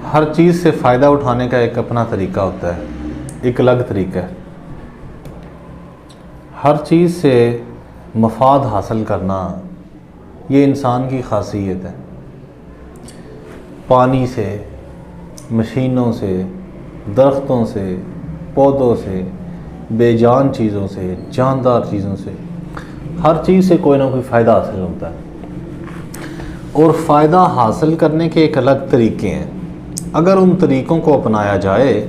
ہر چیز سے فائدہ اٹھانے کا ایک اپنا طریقہ ہوتا ہے، ایک الگ طریقہ ہے۔ ہر چیز سے مفاد حاصل کرنا یہ انسان کی خاصیت ہے۔ پانی سے، مشینوں سے، درختوں سے، پودوں سے، بے جان چیزوں سے، جاندار چیزوں سے، ہر چیز سے کوئی نہ کوئی فائدہ حاصل ہوتا ہے، اور فائدہ حاصل کرنے کے ایک الگ طریقے ہیں۔ اگر ان طریقوں کو اپنایا جائے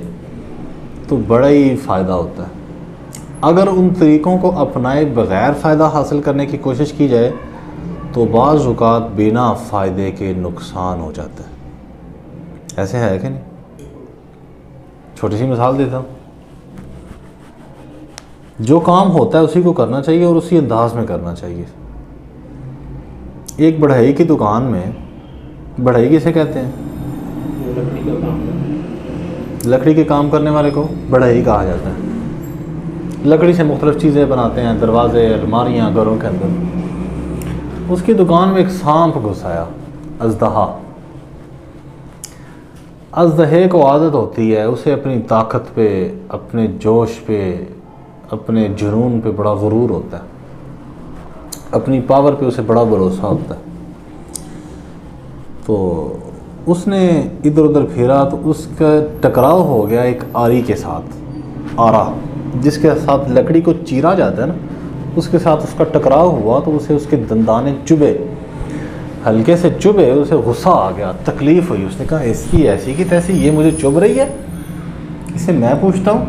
تو بڑا ہی فائدہ ہوتا ہے۔ اگر ان طریقوں کو اپنائے بغیر فائدہ حاصل کرنے کی کوشش کی جائے تو بعض اوقات بنا فائدے کے نقصان ہو جاتا ہے۔ ایسے ہے کہ نہیں؟ چھوٹی سی مثال دیتا ہوں۔ جو کام ہوتا ہے اسی کو کرنا چاہیے اور اسی انداز میں کرنا چاہیے۔ ایک بڑھئی کی دکان میں، بڑھئی کسے کہتے ہیں؟ لکڑی کے کام کرنے والے کو بڑھئی کہا جاتا ہے۔ لکڑی سے مختلف چیزیں بناتے ہیں، دروازے، الماریاں گھروں کے اندر۔ اس کی دکان میں ایک سانپ گھس آیا، اژدہا۔ اژدہے کو عادت ہوتی ہے، اسے اپنی طاقت پہ، اپنے جوش پہ، اپنے جنون پہ بڑا غرور ہوتا ہے، اپنی پاور پہ اسے بڑا بھروسہ ہوتا ہے۔ تو اس نے ادھر ادھر پھیرا تو اس کا ٹکراؤ ہو گیا ایک آری کے ساتھ، آرا جس کے ساتھ لکڑی کو چیرا جاتا ہے نا، اس کے ساتھ اس کا ٹکراؤ ہوا تو اسے اس کے دندانے چبھے، ہلکے سے چبھے، اسے غصہ آ گیا، تکلیف ہوئی۔ اس نے کہا اس کی ایسی کی تیسی یہ مجھے چبھ رہی ہے، اسے میں پوچھتا ہوں۔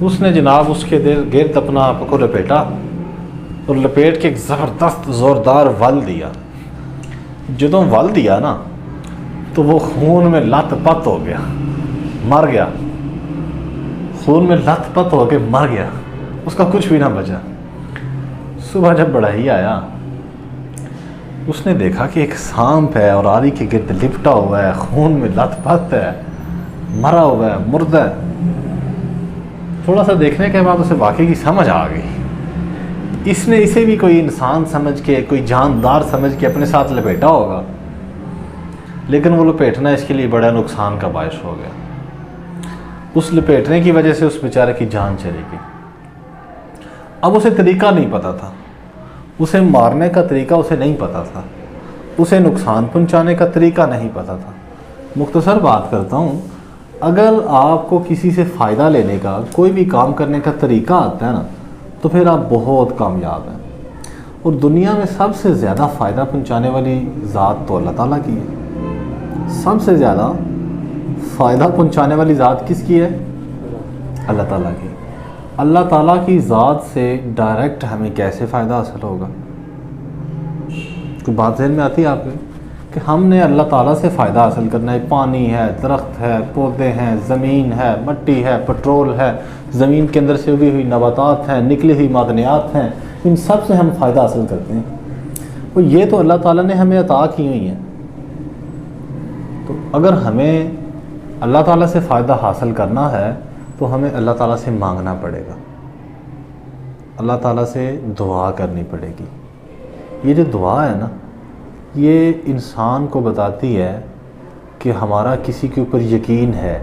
اس نے جناب اس کے گرد اپنا آپ کو لپیٹا اور لپیٹ کے ایک زبردست زوردار ول دیا۔ جدوں ول دیا نا تو وہ خون میں لت پت ہو گیا، مر گیا، خون میں لت پت ہو کے مر گیا، اس کا کچھ بھی نہ بچا۔ صبح جب بڑھئی آیا اس نے دیکھا کہ ایک سانپ ہے اور آری کے گرد لپٹا ہوا ہے، خون میں لت پت ہے، مرا ہوا ہے، مردہ ہے۔ تھوڑا سا دیکھنے کے بعد اسے واقعی کی سمجھ آ گئی، اس نے اسے بھی کوئی انسان سمجھ کے، کوئی جاندار سمجھ کے اپنے ساتھ لپیٹا ہوگا، لیکن وہ لپیٹنا اس کے لیے بڑا نقصان کا باعث ہو گیا۔ اس لپیٹنے کی وجہ سے اس بیچارے کی جان چلی گئی۔ اب اسے طریقہ نہیں پتا تھا، اسے مارنے کا طریقہ اسے نہیں پتا تھا، اسے نقصان پہنچانے کا طریقہ نہیں پتا تھا۔ مختصر بات کرتا ہوں، اگر آپ کو کسی سے فائدہ لینے کا، کوئی بھی کام کرنے کا طریقہ آتا ہے نا، تو پھر آپ بہت کامیاب ہیں۔ اور دنیا میں سب سے زیادہ فائدہ پہنچانے والی ذات تو اللہ تعالیٰ کی ہے۔ سب سے زیادہ فائدہ پہنچانے والی ذات کس کی ہے؟ اللہ تعالیٰ کی۔ اللہ تعالیٰ کی ذات سے ڈائریکٹ ہمیں کیسے فائدہ حاصل ہوگا؟ کوئی بات ذہن میں آتی ہے آپ کے کہ ہم نے اللہ تعالیٰ سے فائدہ حاصل کرنا ہے؟ پانی ہے، درخت ہے، پودے ہیں، زمین ہے، مٹی ہے، پٹرول ہے، زمین کے اندر سے اگی ہوئی نباتات ہیں، نکلی ہوئی معدنیات ہیں، ان سب سے ہم فائدہ حاصل کرتے ہیں۔ تو یہ تو اللہ تعالیٰ نے ہمیں عطا کی ہوئی ہیں۔ تو اگر ہمیں اللہ تعالیٰ سے فائدہ حاصل کرنا ہے تو ہمیں اللہ تعالیٰ سے مانگنا پڑے گا، اللہ تعالیٰ سے دعا کرنی پڑے گی۔ یہ جو دعا ہے نا، یہ انسان کو بتاتی ہے کہ ہمارا کسی کے اوپر یقین ہے،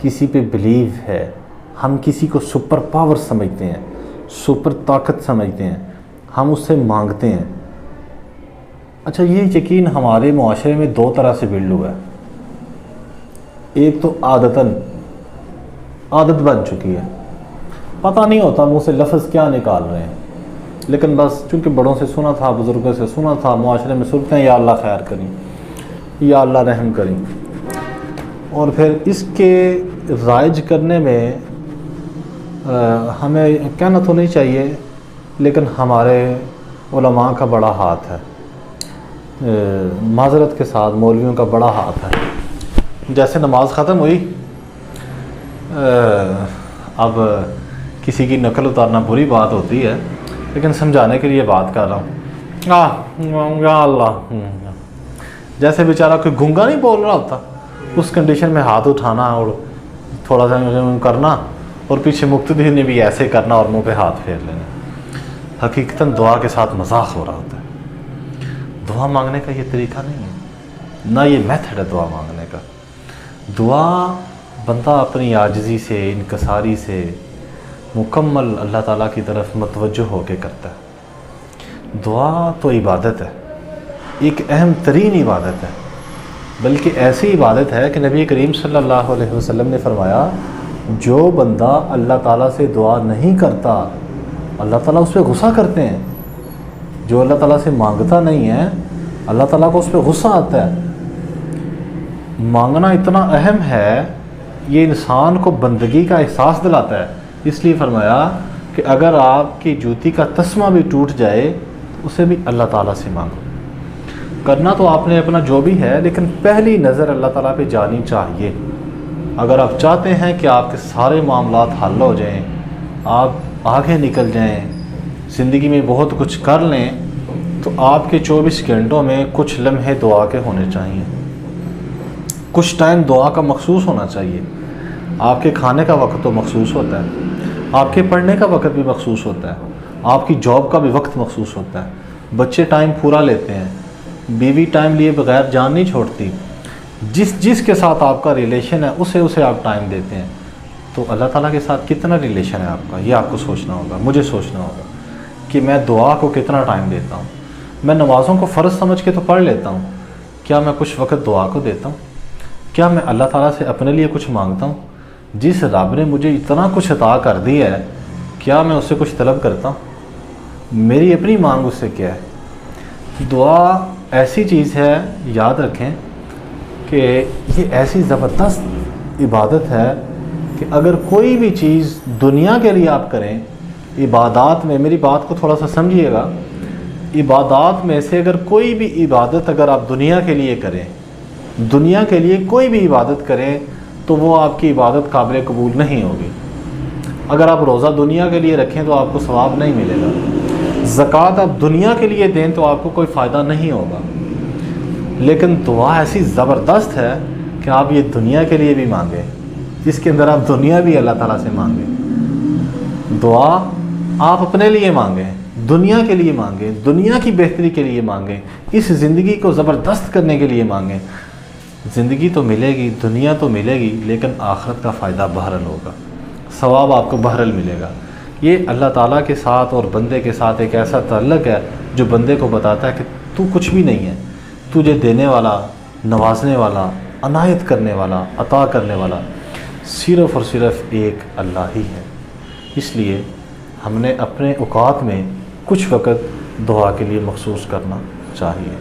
کسی پہ بلیو ہے، ہم کسی کو سپر پاور سمجھتے ہیں، سپر طاقت سمجھتے ہیں، ہم اس سے مانگتے ہیں۔ اچھا، یہ یقین ہمارے معاشرے میں دو طرح سے بلڈ ہوا ہے۔ ایک تو عادت بن چکی ہے، پتہ نہیں ہوتا منہ سے لفظ کیا نکال رہے ہیں، لیکن بس چونکہ بڑوں سے سنا تھا، بزرگوں سے سنا تھا، معاشرے میں سنتے ہیں یا اللہ خیر کریں، یا اللہ رحم کریں، اور پھر اس کے رائج کرنے میں ہمیں کہنا تو نہیں چاہیے، لیکن ہمارے علماء کا بڑا ہاتھ ہے، معذرت کے ساتھ مولویوں کا بڑا ہاتھ ہے۔ جیسے نماز ختم ہوئی، اب کسی کی نقل اتارنا بری بات ہوتی ہے، لیکن سمجھانے کے لیے بات کر رہا ہوں، یا اللہ، جیسے بیچارہ کوئی گونگا نہیں بول رہا ہوتا، اس کنڈیشن میں ہاتھ اٹھانا اور تھوڑا سا کرنا، اور پیچھے مقتدی نے بھی ایسے کرنا اور منہ پہ ہاتھ پھیر لینا۔ حقیقتاً دعا کے ساتھ مذاق ہو رہا ہوتا ہے۔ دعا مانگنے کا یہ طریقہ نہیں ہے، نہ یہ میتھڈ ہے دعا مانگنے کا۔ دعا بندہ اپنی عاجزی سے، انکساری سے مکمل اللہ تعالیٰ کی طرف متوجہ ہو کے کرتا ہے۔ دعا تو عبادت ہے، ایک اہم ترین عبادت ہے، بلکہ ایسی عبادت ہے کہ نبی کریم صلی اللہ علیہ وسلم نے فرمایا جو بندہ اللہ تعالیٰ سے دعا نہیں کرتا اللہ تعالیٰ اس پہ غصہ کرتے ہیں۔ جو اللہ تعالیٰ سے مانگتا نہیں ہے اللہ تعالیٰ کو اس پہ غصہ آتا ہے۔ مانگنا اتنا اہم ہے، یہ انسان کو بندگی کا احساس دلاتا ہے، اس لیے فرمایا کہ اگر آپ کی جوتی کا تسمہ بھی ٹوٹ جائے اسے بھی اللہ تعالیٰ سے مانگو۔ کرنا تو آپ نے اپنا جو بھی ہے، لیکن پہلی نظر اللہ تعالیٰ پہ جانی چاہیے۔ اگر آپ چاہتے ہیں کہ آپ کے سارے معاملات حل ہو جائیں، آپ آگے نکل جائیں، زندگی میں بہت کچھ کر لیں، تو آپ کے 24 گھنٹوں میں کچھ لمحے دعا کے ہونے چاہیے، کچھ ٹائم دعا کا مخصوص ہونا چاہیے۔ آپ کے کھانے کا وقت تو مخصوص ہوتا ہے، آپ کے پڑھنے کا وقت بھی مخصوص ہوتا ہے، آپ کی جاب کا بھی وقت مخصوص ہوتا ہے، بچے ٹائم پورا لیتے ہیں، بیوی ٹائم لیے بغیر جان نہیں چھوڑتی، جس کے ساتھ آپ کا ریلیشن ہے اسے آپ ٹائم دیتے ہیں، تو اللہ تعالیٰ کے ساتھ کتنا ریلیشن ہے آپ کا، یہ آپ کو سوچنا ہوگا، مجھے سوچنا ہوگا کہ میں دعا کو کتنا ٹائم دیتا ہوں۔ میں نمازوں کو فرض سمجھ کے تو پڑھ لیتا ہوں، کیا میں کچھ وقت دعا کو دیتا ہوں؟ کیا میں اللہ تعالیٰ سے اپنے لیے کچھ مانگتا ہوں؟ جس رب نے مجھے اتنا کچھ عطا کر دیا ہے، کیا میں اس سے کچھ طلب کرتا ہوں؟ میری اپنی مانگ اس سے کیا ہے؟ دعا ایسی چیز ہے، یاد رکھیں کہ یہ ایسی زبردست عبادت ہے کہ اگر کوئی بھی چیز دنیا کے لیے آپ کریں، عبادات میں، میری بات کو تھوڑا سا سمجھیے گا، عبادات میں سے اگر کوئی بھی عبادت اگر آپ دنیا کے لیے کریں، دنیا کے لیے کوئی بھی عبادت کریں تو وہ آپ کی عبادت قابل قبول نہیں ہوگی۔ اگر آپ روزہ دنیا کے لیے رکھیں تو آپ کو ثواب نہیں ملے گا، زکوٰۃ آپ دنیا کے لیے دیں تو آپ کو کوئی فائدہ نہیں ہوگا، لیکن دعا ایسی زبردست ہے کہ آپ یہ دنیا کے لیے بھی مانگیں، جس کے اندر آپ دنیا بھی اللہ تعالیٰ سے مانگیں۔ دعا آپ اپنے لیے مانگیں، دنیا کے لیے مانگیں، دنیا کی بہتری کے لیے مانگیں، اس زندگی کو زبردست کرنے کے لیے مانگیں۔ زندگی تو ملے گی، دنیا تو ملے گی، لیکن آخرت کا فائدہ بہرحال ہوگا، ثواب آپ کو بہرحال ملے گا۔ یہ اللہ تعالیٰ کے ساتھ اور بندے کے ساتھ ایک ایسا تعلق ہے جو بندے کو بتاتا ہے کہ تو کچھ بھی نہیں ہے، تجھے دینے والا، نوازنے والا، عنایت کرنے والا، عطا کرنے والا صرف اور صرف ایک اللہ ہی ہے۔ اس لیے ہم نے اپنے اوقات میں کچھ وقت دعا کے لیے مخصوص کرنا چاہیے۔